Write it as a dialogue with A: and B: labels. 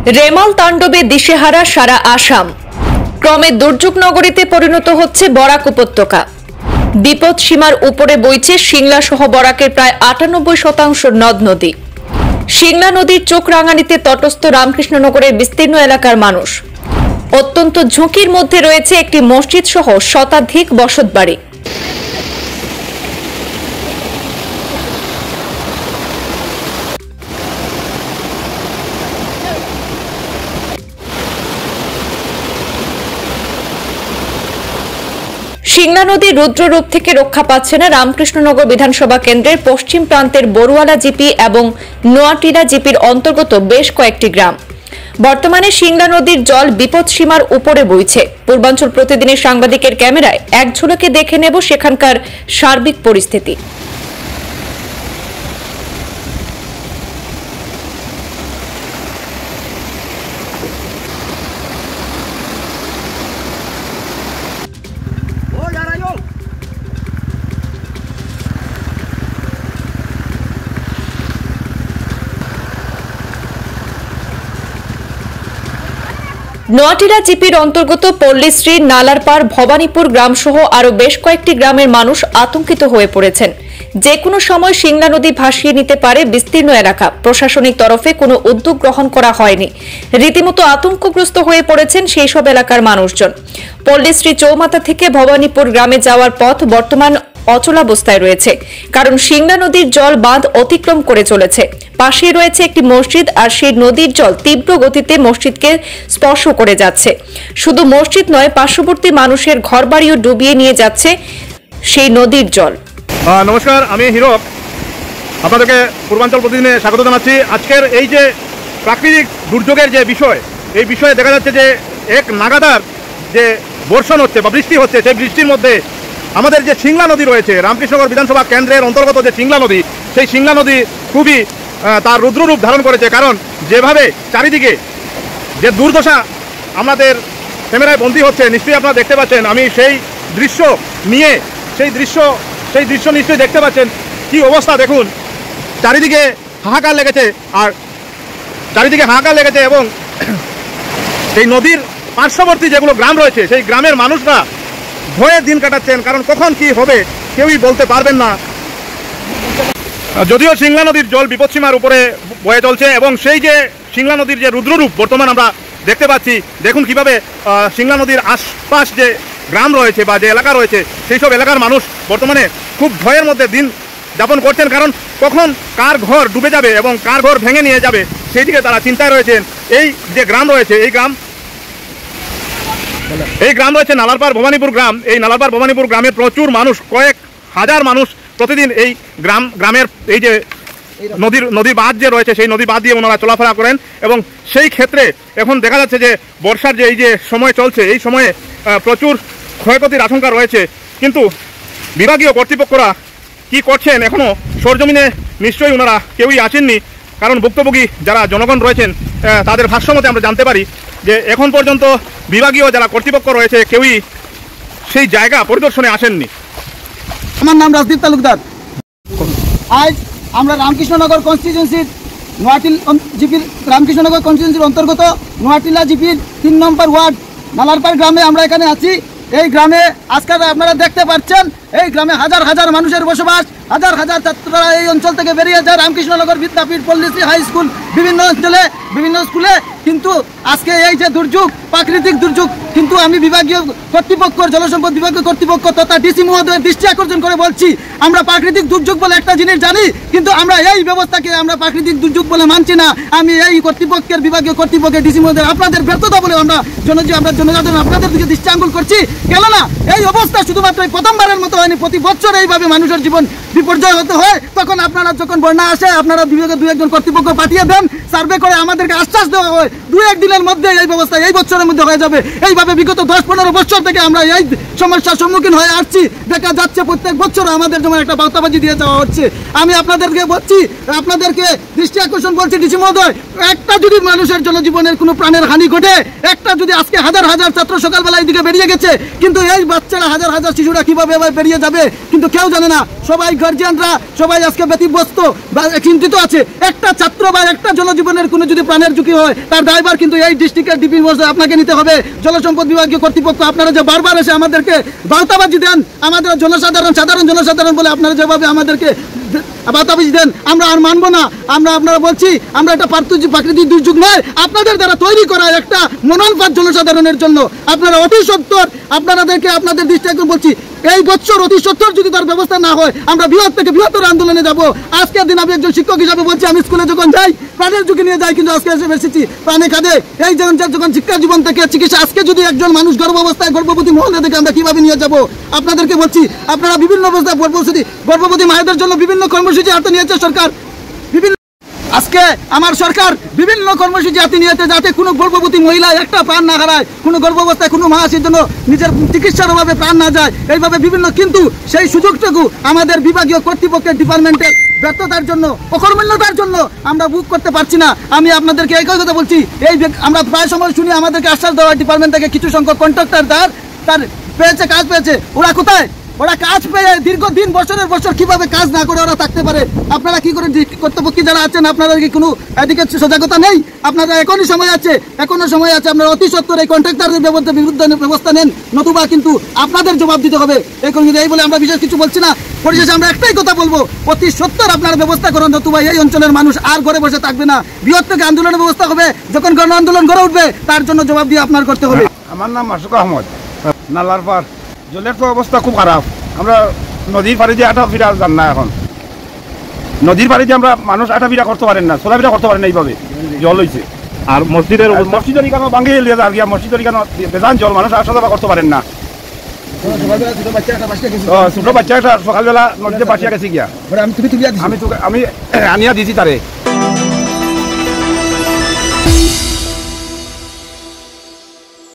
A: রেমাল তাণ্ডবে দিশেহারা সারা আসাম। ক্রমে দুর্যোগ নগরীতে পরিণত হচ্ছে বরাক উপত্যকা। বিপদ সীমার উপরে বইছে সিংলা সহ বরাকের প্রায় ৯৮% নদ নদী। সিংলা নদীর চোখ রাঙানিতে তটস্থ রামকৃষ্ণনগরের বিস্তীর্ণ এলাকার মানুষ। অত্যন্ত ঝুঁকির মধ্যে রয়েছে একটি মসজিদ সহ শতাধিক বসতবাড়ি। সিংলা নদীর রুদ্ররূপ থেকে রক্ষা পাচ্ছে না রামকৃষ্ণনগর বিধানসভা কেন্দ্রের পশ্চিম প্রান্তের বড়ুয়ালা জিপি এবং নোয়াটিলা জিপির অন্তর্গত বেশ কয়েকটি গ্রাম। বর্তমানে সিংলা নদীর জল বিপদ সীমার উপরে বইছে। পূর্বাঞ্চল প্রতিদিনের সাংবাদিকের ক্যামেরায় এক ঝলকে দেখে নেব সেখানকার সার্বিক পরিস্থিতি। নোয়াটিলা জিপির অন্তর্গত পল্লীশ্রী, নালারপাড়, ভবানীপুর গ্রাম সহ আরো বেশ কয়েকটি গ্রামের মানুষ আতঙ্কিত হয়ে পড়েছেন। যে কোনো সময় সিংলা নদী ভাসিয়ে নিতে পারে বিস্তীর্ণ এলাকা। প্রশাসনিক তরফে কোনো উদ্যোগ গ্রহণ করা হয়নি। রীতিমতো আতঙ্কগ্রস্ত হয়ে পড়েছেন সেই সব এলাকার মানুষজন। পল্লীশ্রী চৌমাথা থেকে ভবানীপুর গ্রামে যাওয়ার পথ বর্তমান অচলাবস্থায় রয়েছে, কারণ সিংলা নদীর জল বাঁধ অতিক্রম করে চলেছে। পাশে রয়েছে একটি মসজিদ, আর সেই নদীর জল তীব্র গতিতে মসজিদকে স্পর্শ করে যাচ্ছে। শুধু মসজিদ নয়, পার্শ্ববর্তী মানুষের ঘরবাড়িও ডুবিয়ে নিয়ে যাচ্ছে সেই নদীর জল।
B: নমস্কার, আমি হিরক, আপনাদেরকে পূর্বাঞ্চল প্রতিদিনে স্বাগত জানাচ্ছি। আজকের এই যে প্রাকৃতিক দুর্যোগের যে বিষয়, এই বিষয়ে দেখা যাচ্ছে যে এক নাগাতার যে বর্ষণ হচ্ছে বা বৃষ্টি হচ্ছে, সেই বৃষ্টির মধ্যে আমাদের যে সিংলা নদী রয়েছে, রামকৃষ্ণনগর বিধানসভা কেন্দ্রের অন্তর্গত যে সিংলা নদী, সেই সিংলা নদী খুবই তার রুদ্ররূপ ধারণ করেছে। কারণ যেভাবে চারিদিকে যে দুর্দশা আমাদের ক্যামেরায় বন্দী হচ্ছে, নিশ্চয়ই আপনারা দেখতে পাচ্ছেন। আমি সেই দৃশ্য নিয়ে সেই দৃশ্য নিশ্চয়ই দেখতে পাচ্ছেন কি অবস্থা। দেখুন, চারিদিকে হাহাকার লেগেছে, এবং সেই নদীর পার্শ্ববর্তী যেগুলো গ্রাম রয়েছে, সেই গ্রামের মানুষরা ভয়ে দিন কাটাচ্ছেন, কারণ কখন কি হবে কেউই বলতে পারবেন না। যদিও সিংলা নদীর জল বিপদসীমার উপরে বয়ে চলছে, এবং সেই যে সিংলা নদীর যে রুদ্ররূপ বর্তমান আমরা দেখতে পাচ্ছি, দেখুন কিভাবে সিংলা নদীর আশপাশ যে গ্রাম রয়েছে বা যে এলাকা রয়েছে, সেই সব এলাকার মানুষ বর্তমানে খুব ভয়ের মধ্যে দিন যাপন করছেন। কারণ কখন কার ঘর ডুবে যাবে এবং কার ঘর ভেঙে নিয়ে যাবে, সেই দিকে তারা চিন্তায় রয়েছেন। এই যে গ্রাম রয়েছে, এই গ্রাম রয়েছে নালারপাড় ভবানীপুর গ্রাম। এই নালারপাড় ভবানীপুর গ্রামে প্রচুর মানুষ, কয়েক হাজার মানুষ প্রতিদিন এই গ্রামের এই যে নদীর বাঁধ যে রয়েছে, সেই নদী বাঁধ দিয়ে ওনারা চলাফেরা করেন। এবং সেই ক্ষেত্রে এখন দেখা যাচ্ছে যে বর্ষার যে এই যে সময় চলছে, এই সময়ে প্রচুর ক্ষয়ক্ষতির আশঙ্কা রয়েছে। কিন্তু বিভাগীয় কর্তৃপক্ষরা কি করছেন এখনও সরজমিনে নিশ্চয়ই ওনারা কেউই আসেননি। কারণ ভুক্তভোগী যারা জনগণ রয়েছেন, তাদের ভাষ্যমতে আমরা জানতে পারি যে এখন পর্যন্ত বিভাগীয় যারা কর্তৃপক্ষ রয়েছে কেউই সেই জায়গা পরিদর্শনে আসেননি।
C: আমার নাম রাজদীপ তালুকদার। আজ আমরা রামকৃষ্ণনগর কনস্টিটিউয়েন্সির রামকৃষ্ণনগর কনস্টিটিউয়েন্সির অন্তর্গত নোয়াটিলা জিপির ৩ নম্বর ওয়ার্ড নালারপাড় গ্রামে আমরা এখানে আছি। এই গ্রামে আজকাল আপনারা দেখতে পাচ্ছেন, এই গ্রামে হাজার হাজার মানুষের বসবাস। হাজার হাজার ছাত্ররা এই অঞ্চল থেকে বেরিয়ে যায় রামকৃষ্ণনগর বিদ্যাপীঠ, পল্লীশ্রী হাই স্কুল, বিভিন্ন অঞ্চলে বিভিন্ন স্কুলে। কিন্তু আজকে এই যে দুর্যোগ, প্রাকৃতিক দুর্যোগ, কিন্তু আমি বিভাগীয় কর্তৃপক্ষ, জলসম্পদ বিভাগীয় কর্তৃপক্ষ তথা ডিসি মহোদয়ের দৃষ্টি আকর্ষণ করে বলছি, আমরা প্রাকৃতিক দুর্যোগ বলে একটা জিনিস জানি, কিন্তু আমরা এই ব্যবস্থাকে আমরা প্রাকৃতিক দুর্যোগ বলে মানছি না। আমি এই কর্তৃপক্ষের, বিভাগীয় কর্তৃপক্ষের, ডিসি মহোদয় আপনাদের ব্যর্থতা বলে আমরা জনসাধারণ আপনাদের দিকে দৃষ্টি আঙ্গুল করছি। কেননা এই অবস্থা শুধুমাত্র প্রথমবারের মতো হয়নি, প্রতি বছর এইভাবে মানুষের জীবন বিপর্যয় হতে হয়। তখন আপনারা যখন বন্যা আসে, আপনারা বিভাগে 2-1 জন কর্তৃপক্ষ পাঠিয়ে দেন, সার্ভে করে আমাদেরকে আশ্বাস দেওয়া হয় 2-1 দিনের মধ্যে এই ব্যবস্থা এই বছরের মধ্যে হয়ে যাবে। এইভাবে বিগত 10-15 বছর থেকে আমরা এই সমস্যার সম্মুখীন হয়ে আসছি। দেখা যাচ্ছে প্রত্যেক বছর আমাদের যেমন একটা বার্তাবাজি দিয়ে যাওয়া হচ্ছে। আমি আপনাদেরকে বলছি, আপনাদেরকে দৃষ্টি আকর্ষণ করছি ডিসি মহোদয়, একটা যদি মানুষের জনজীবনের কোনো প্রাণের হানি ঘটে, একটা যদি আজকে হাজার হাজার ছাত্র সকালবেলা এই দিকে বেরিয়ে গেছে, কিন্তু এই বাচ্চারা হাজার হাজার শিশুরা কিভাবে বেরিয়ে যাবে কিন্তু কেউ জানে না। সবাই গার্জিয়ানরা সবাই আজকে ব্যতিব্যস্ত বা চিন্তিত আছে। একটা ছাত্র বা একটা জনজীবনের কোনো যদি প্রাণের ঝুঁকি হয়, তার এটার দায়ভার কিন্তু এই ডিস্ট্রিক্টের ডিপি মহোদয় আপনাকে নিতে হবে। জলসম্পদ বিভাগীয় কর্তৃপক্ষ আপনারা যে বারবার এসে আমাদেরকে বার্তাবাজি দেন, আমাদের সাধারণ জনসাধারণ বলে আপনারা যেভাবে আমাদেরকে বার্তাবাজি দেন, আমরা আর মানবো না। আপনারা বলছি আমরা এটা প্রাকৃতিক দুর্যোগ নয়, আপনাদের দ্বারা তৈরি করা একটা মনোনপাত জনসাধারণের জন্য। আপনারা অতি সত্বর আপনাদেরকে আপনাদের দৃষ্টি একদম বলছি, এই বছর অতি সত্তর যদি তার ব্যবস্থা না হয় আমরা বৃহৎ থেকে বৃহত্তর আন্দোলনে যাব। আজকের দিন আমি একজন শিক্ষক হিসাবে বলছি, আমি স্কুলে যখন যাই প্রাণের ঝুঁকি নিয়ে যাই, কিন্তু আজকে এসে এসেছি প্রাণে কাঁধে। এই যখন শিক্ষা জীবন থেকে চিকিৎসা, আজকে যদি একজন মানুষ গর্ভাবস্থায় গর্ভবতী মহিলা থেকে আমরা কিভাবে নিয়ে যাব? আপনাদেরকে বলছি আপনারা বিভিন্ন অবস্থায় গর্ভবতী মায়েদের জন্য বিভিন্ন কর্মসূচি হাতে নিয়েছে সরকার। আজকে আমার সরকার বিভিন্ন কর্মসূচি হাতে নিয়েছে যাতে কোনো গর্ভবতী মহিলা একটা প্রাণ না হারায়, কোনো গর্ভাবস্থায় কোনো মা সেই জন্য নিজের চিকিৎসার অভাবে প্রাণ না যায়, এইভাবে বিভিন্ন। কিন্তু সেই সুযোগটুকু আমাদের বিভাগীয় কর্তৃপক্ষের ডিপার্টমেন্টের ব্যর্থতার জন্য, অকর্মণ্যতার জন্য আমরা বুক করতে পারছি না। আমি আপনাদেরকে একই কথা বলছি, আমরা প্রায় সময় শুনি আমাদেরকে আশ্বাস দেওয়া ডিপার্টমেন্ট থেকে কিছু সংখ্যক কন্ট্রাক্টর তার পেয়েছে, কাজ পেয়েছে। ওরা কোথায়? ওরা কাজ পেয়ে দীর্ঘদিন বছরের বছর কিভাবে কাজ না করে ওরা থাকতে পারে? আপনারা কি করে কর্তৃপক্ষী যারা আছেন আপনাদের কি কোনো এদিকে সজাগতা নেই? আপনারা এখনো সময় আছে আপনারা অতি সত্বর এই কন্ট্রাক্টরদের বিরুদ্ধে ব্যবস্থা নেন, নতুবা কিন্তু আপনাদের জবাব দিতে হবে। এই বলে আমরা বিশেষ কিছু বলছি না। পরিশেষে আমরা একটাই কথা বলবো, অতি সত্বর আপনারা ব্যবস্থা করুন, নতুবা এই অঞ্চলের মানুষ আর ঘরে বসে থাকবে না। বৃহৎ থেকে আন্দোলনের ব্যবস্থা হবে, যখন গণ আন্দোলন গড়ে উঠবে তার জন্য জবাব দিয়ে আপনার করতে হবে।
D: আমার নাম মাসুক আহমদ। নালার পার জলের তো অবস্থা খুব খারাপ। আমরা নদীর পাড়ে যে আটা ফিরা যান না, এখন নদীর পাড়ে যে আমরা মানুষ আটা ফিরা করতে পারেন না, চলাফেরা করতে পারেন না, এইভাবে জল হয়েছে।
B: আর মসজিদের
D: কেন ভাঙে আর গিয়া মসজিদের কেন বেজান জল, মানুষ আসা যাওয়া করতে পারেন না। ছোট বাচ্চা একটা সকালবেলা নদীতে বাঁচিয়া গেছে গিয়া, আমি আনিয়া দিছি তারে।